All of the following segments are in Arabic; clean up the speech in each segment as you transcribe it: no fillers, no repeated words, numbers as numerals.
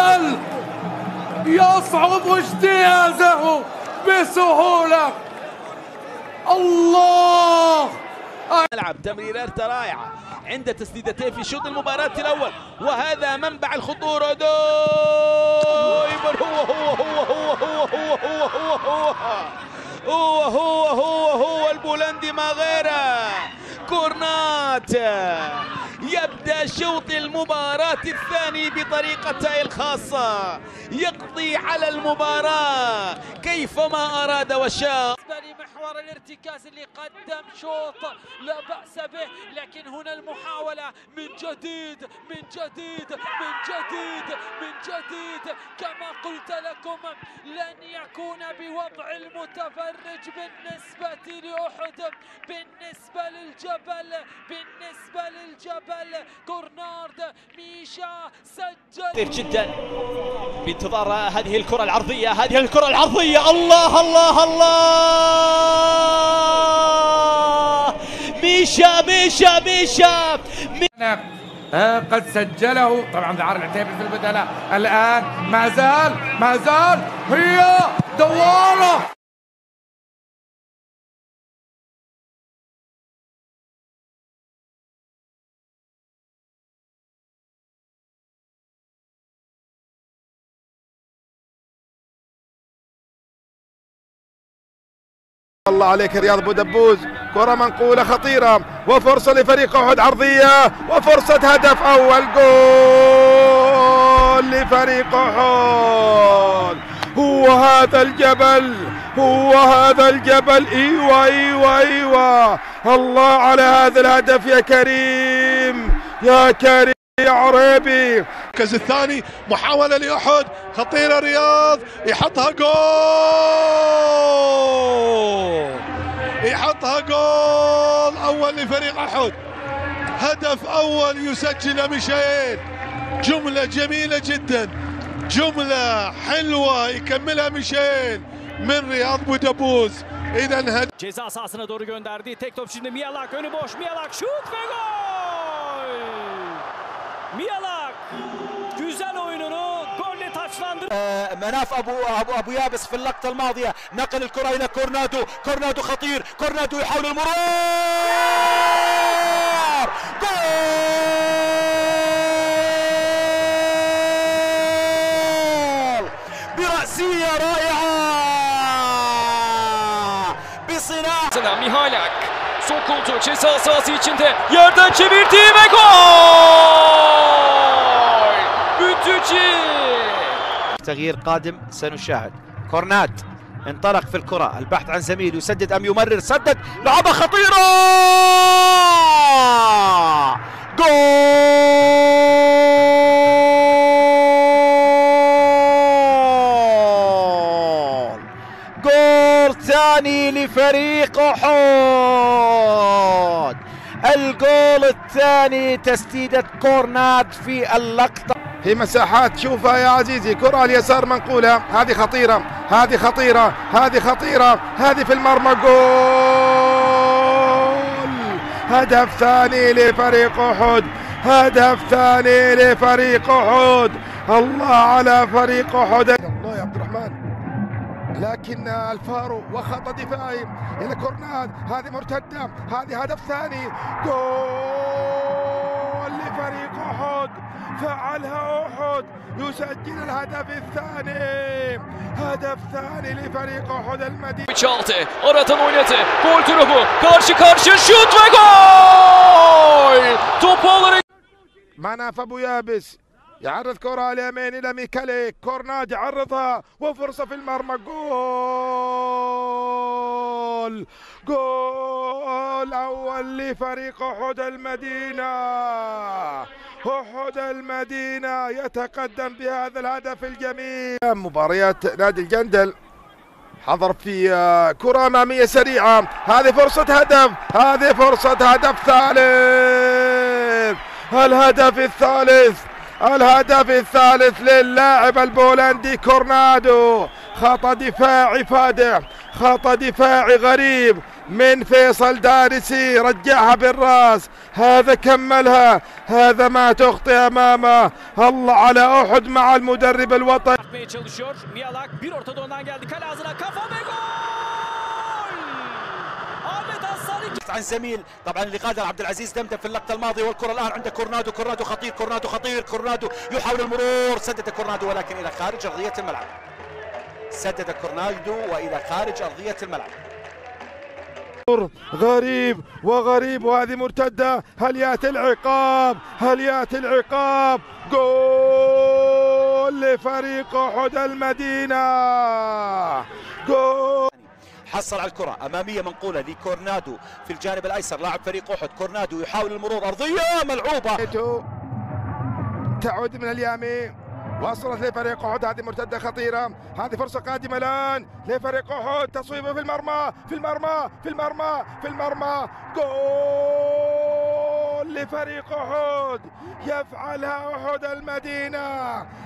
الجبل يصعب اجتيازه بسهولة. الله، يلعب تمريرات رائعة عند تسديدتين في شوط المباراة الأول، وهذا منبع الخطورة. دويبر هو البولندي ما غيره. كورنات يبدأ شوط المباراة الثاني بطريقته الخاصة، يقضي على المباراة كيفما أراد وشاء. محور الارتكاز اللي قدم شوط لا بأس به، لكن هنا المحاولة من جديد من جديد من جديد من جديد. كما قلت لكم لن يكون بوضع المتفرج بالنسبة لأحد، بالنسبة للجبل، بالنسبة للجبل. كورنارد ميشا سجل كثير جدا بانتظار هذه الكرة العرضية، هذه الكرة العرضية. الله الله الله، ميشا ميشا ميشا قد سجله طبعا ذعار العتيبي في البدلة. الآن ما زال هي دوارة. الله عليك رياض ابو دبوز، كرة منقولة خطيرة وفرصة لفريق أحد عرضية وفرصة هدف أول. جول لفريق أحد. هو هذا الجبل، هو هذا الجبل. ايوه ايوه ايوه، الله على هذا الهدف يا كريم، يا كريم يا عريبي. المركز الثاني محاولة لأحد خطيرة، رياض يحطها جول، يحطها جول أول لفريق أحد. هدف أول يسجل ميشيل. جملة جميلة جدا، جملة حلوة يكملها ميشيل من Riyad Budabuz. İden ceza sahasına doğru gönderdi. Tek top şimdi Miyalak, önü boş. Miyalak şut ve gol! Miyalak güzel oyununu golle taçlandırdı. مناف ابو يابس في اللقطه الماضيه نقل الكره الى كورنادو. كورنادو خطير، كورنادو يحاول المرور. جول برأسية رائعة بصناعة Mihalak sokuldu ceza sahası içinde, yerden çevirdi ve gol! Bütücü! تغيير قادم سنشاهد. كورنات انطلق في الكرة، البحث عن زميل، يسدد أم يمرر، سدد، لعبة خطيرة. جول! جول ثاني لفريق أحد. الجول الثاني تسديدة كورنات في اللقطة في مساحات، شوفها يا عزيزي، كرة اليسار منقولة، هذه خطيرة، هذه خطيرة، هذه خطيرة، هذه في المرمى. جول! هدف ثاني لفريق أحد، هدف ثاني لفريق أحد. الله على فريق أحد. الله يا عبد الرحمن، لكن الفارو وخط دفاعي إلى كورناد، هذه مرتدة، هذه هدف ثاني. جول لفريق أحد، فعلها أحد، يسجل الهدف الثاني، هدف ثاني لفريق أحد المدينة. Çaltı, aratan oynadı, gol tarafı, karşı karşıya şut ve gol! Topu alarak مناف ابو يابس يعرض كرة على اليمين الى ميكاليك. كورناد يعرضها وفرصة في المرمى. جول! جول اول لفريق أحد المدينة. أحد المدينة يتقدم بهذا الهدف الجميل. مباريات نادي الجندل حضر في كرة أمامية سريعة، هذه فرصة هدف، هذه فرصة هدف ثالث. الهدف الثالث، الهدف الثالث للاعب البولندي كورنادو. خط دفاعي فادح، خط دفاعي غريب، من فيصل دارسي، رجعها بالراس، هذا كملها، هذا ما تخطئ امامه. الله على احد مع المدرب الوطني. Atmaya çalışıyor. Miyalak bir orta doğrudan geldi. Kale ağzına kafa ve gol! Ahmet Hasan عن زميل طبعا اللي قادر عبد العزيز دمدم في اللقطه الماضيه، والكره الان عند كورنادو. كورنادو خطير، كورنادو خطير، كورنادو يحاول المرور، سدد كورنادو ولكن الى خارج ارضيه الملعب. سدد كورنادو والى خارج ارضيه الملعب. غريب وغريب، وهذه مرتده. هل ياتي العقاب؟ هل ياتي العقاب؟ جول لفريق احد المدينه. جول. حصل على الكرة أمامية منقولة لكورنادو في الجانب الأيسر لاعب فريق أحد. كورنادو يحاول المرور، أرضية ملعوبة، تعود من اليمين، وصلت لفريق أحد. هذه مرتدة خطيرة، هذه فرصة قادمة الآن لفريق أحد. تصويبه في المرمى، في المرمى، في المرمى، في المرمى. جول لفريق أحد، يفعلها أحد المدينة.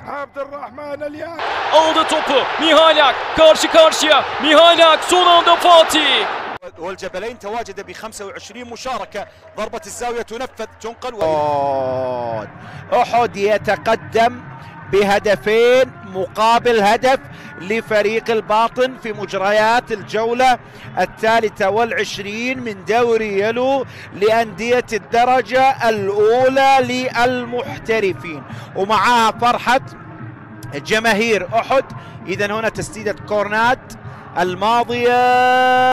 عبد الرحمن اليامي aldı topu. Mihalak karşı karşıya. Mihalak son anda Fatih. والجبلين تواجد ب 25 مشاركة. ضربة الزاوية تنفذ، تنقل أحد يتقدم بهدفين مقابل هدف لفريق الباطن في مجريات الجولة 23 من دوري يلو لأندية الدرجة الأولى للمحترفين، ومعها فرحة جماهير أحد. إذن هنا تسديدة كورنات الماضية.